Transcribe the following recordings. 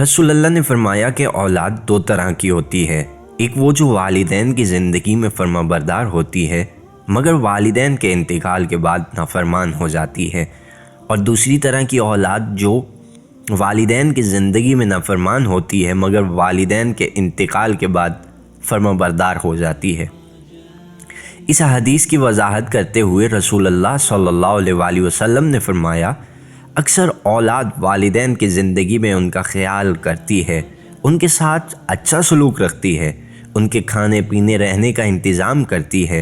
رسول اللہ نے فرمایا کہ اولاد دو طرح کی ہوتی ہے، ایک وہ جو والدین کی زندگی میں فرما بردار ہوتی ہے مگر والدین کے انتقال کے بعد نافرمان ہو جاتی ہے، اور دوسری طرح کی اولاد جو والدین کی زندگی میں نافرمان ہوتی ہے مگر والدین کے انتقال کے بعد فرما بردار ہو جاتی ہے۔ اس حدیث کی وضاحت کرتے ہوئے رسول اللہ صلی اللہ علیہ وآلہ وسلم نے فرمایا، اکثر اولاد والدین کی زندگی میں ان کا خیال کرتی ہے، ان کے ساتھ اچھا سلوک رکھتی ہے، ان کے کھانے پینے رہنے کا انتظام کرتی ہے،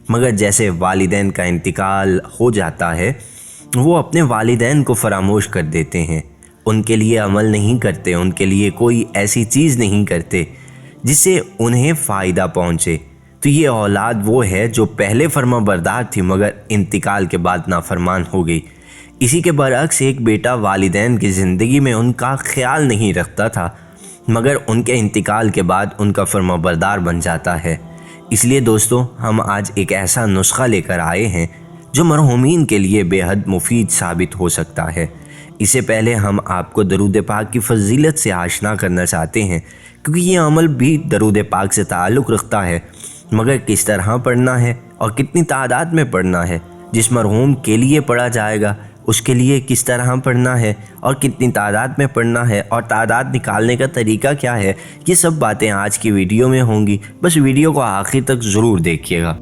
مگر جیسے والدین کا انتقال ہو جاتا ہے وہ اپنے والدین کو فراموش کر دیتے ہیں، ان کے لیے عمل نہیں کرتے، ان کے لیے کوئی ایسی چیز نہیں کرتے جس سے انہیں فائدہ پہنچے، تو یہ اولاد وہ ہے جو پہلے فرما بردار تھی مگر انتقال کے بعد نافرمان ہو گئی۔ اسی کے برعکس ایک بیٹا والدین کی زندگی میں ان کا خیال نہیں رکھتا تھا مگر ان کے انتقال کے بعد ان کا فرما بردار بن جاتا ہے۔ اس لیے دوستو، ہم آج ایک ایسا نسخہ لے کر آئے ہیں جو مرحومین کے لیے بے حد مفید ثابت ہو سکتا ہے۔ اس سے پہلے ہم آپ کو درود پاک کی فضیلت سے آشنا کرنا چاہتے ہیں، کیونکہ یہ عمل بھی درود پاک سے تعلق رکھتا ہے، مگر کس طرح پڑھنا ہے اور کتنی تعداد میں پڑھنا ہے، جس مرحوم کے لیے پڑھا جائے گا اس کے لیے کس طرح پڑھنا ہے اور کتنی تعداد میں پڑھنا ہے اور تعداد نکالنے کا طریقہ کیا ہے، یہ سب باتیں آج کی ویڈیو میں ہوں گی، بس ویڈیو کو آخر تک ضرور دیکھیے گا۔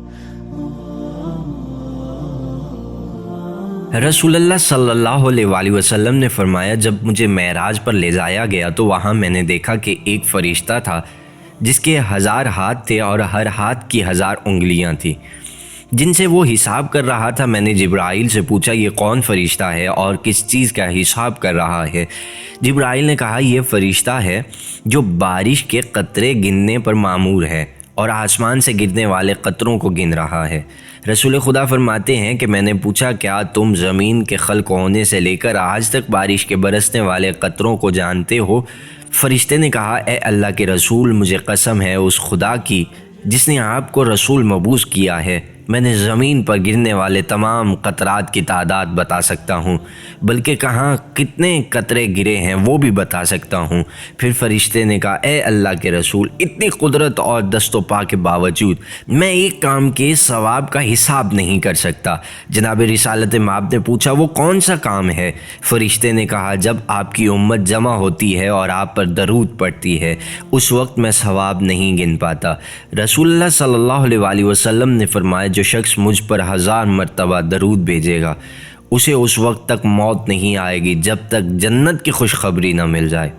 رسول اللہ صلی اللہ علیہ وآلہ وسلم نے فرمایا، جب مجھے معراج پر لے جایا گیا تو وہاں میں نے دیکھا کہ ایک فرشتہ تھا جس کے 1000 ہاتھ تھے اور ہر ہاتھ کی 1000 انگلیاں تھیں، جن سے وہ حساب کر رہا تھا۔ میں نے جبرائیل سے پوچھا، یہ کون فرشتہ ہے اور کس چیز کا حساب کر رہا ہے؟ جبرائیل نے کہا، یہ فرشتہ ہے جو بارش کے قطرے گننے پر مامور ہے اور آسمان سے گرنے والے قطروں کو گن رہا ہے۔ رسول خدا فرماتے ہیں کہ میں نے پوچھا، کیا تم زمین کے خلق ہونے سے لے کر آج تک بارش کے برسنے والے قطروں کو جانتے ہو؟ فرشتے نے کہا، اے اللہ کے رسول، مجھے قسم ہے اس خدا کی جس نے آپ کو رسول مبعوث کیا ہے، میں نے زمین پر گرنے والے تمام قطرات کی تعداد بتا سکتا ہوں، بلکہ کہاں کتنے قطرے گرے ہیں وہ بھی بتا سکتا ہوں۔ پھر فرشتے نے کہا، اے اللہ کے رسول، اتنی قدرت اور دست و پا کے باوجود میں ایک کام کے ثواب کا حساب نہیں کر سکتا۔ جناب رسالت مآب نے پوچھا، وہ کون سا کام ہے؟ فرشتے نے کہا، جب آپ کی امت جمع ہوتی ہے اور آپ پر درود پڑتی ہے اس وقت میں ثواب نہیں گن پاتا۔ رسول اللہ صلی اللہ علیہ وآلہ وسلم نے فرمایا، جو شخص مجھ پر 1000 مرتبہ درود بھیجے گا اسے اس وقت تک موت نہیں آئے گی جب تک جنت کی خوشخبری نہ مل جائے۔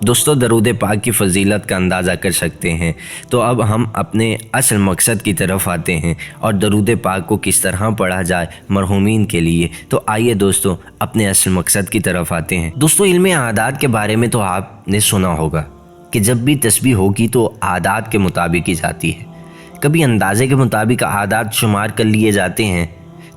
دوستو، درود پاک کی فضیلت کا اندازہ کر سکتے ہیں، تو اب ہم اپنے اصل مقصد کی طرف آتے ہیں اور درود پاک کو کس طرح پڑھا جائے مرحومین کے لیے۔ تو آئیے دوستو اپنے اصل مقصد کی طرف آتے ہیں۔ دوستو، علم اعداد کے بارے میں تو آپ نے سنا ہوگا کہ جب بھی تسبیح ہوگی تو اعداد کے مطابق ہی جاتی ہے، کبھی اندازے کے مطابق اعداد شمار کر لیے جاتے ہیں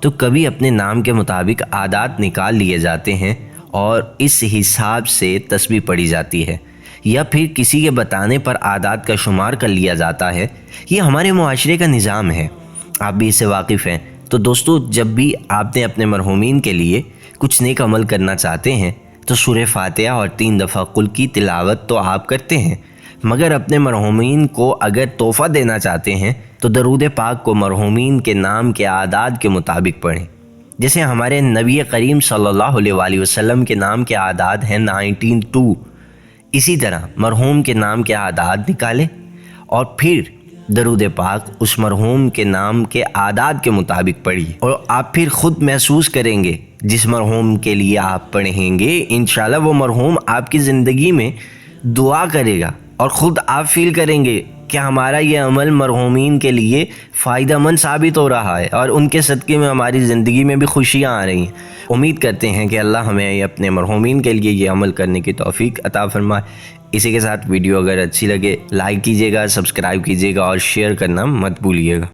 تو کبھی اپنے نام کے مطابق اعداد نکال لیے جاتے ہیں اور اس حساب سے تسبیح پڑھی جاتی ہے، یا پھر کسی کے بتانے پر اعداد کا شمار کر لیا جاتا ہے۔ یہ ہمارے معاشرے کا نظام ہے، آپ بھی اس سے واقف ہیں۔ تو دوستو، جب بھی آپ نے اپنے مرحومین کے لیے کچھ نیک عمل کرنا چاہتے ہیں تو سورہ فاتحہ اور 3 دفعہ قل کی تلاوت تو آپ کرتے ہیں، مگر اپنے مرحومین کو اگر تحفہ دینا چاہتے ہیں تو درود پاک کو مرحومین کے نام کے اعداد کے مطابق پڑھیں۔ جیسے ہمارے نبی کریم صلی اللہ علیہ وآلہ وسلم کے نام کے اعداد ہیں 92، اسی طرح مرحوم کے نام کے اعداد نکالیں اور پھر درود پاک اس مرحوم کے نام کے اعداد کے مطابق پڑھیے، اور آپ پھر خود محسوس کریں گے جس مرحوم کے لیے آپ پڑھیں گے انشاءاللہ وہ مرحوم آپ کی زندگی میں دعا کرے گا، اور خود آپ فیل کریں گے کہ ہمارا یہ عمل مرحومین کے لیے فائدہ مند ثابت ہو رہا ہے اور ان کے صدقے میں ہماری زندگی میں بھی خوشیاں آ رہی ہیں۔ امید کرتے ہیں کہ اللہ ہمیں اپنے مرحومین کے لیے یہ عمل کرنے کی توفیق عطا فرمائے۔ اسی کے ساتھ ویڈیو اگر اچھی لگے لائک کیجیے گا، سبسکرائب کیجیے گا اور شیئر کرنا مت بھولیے گا۔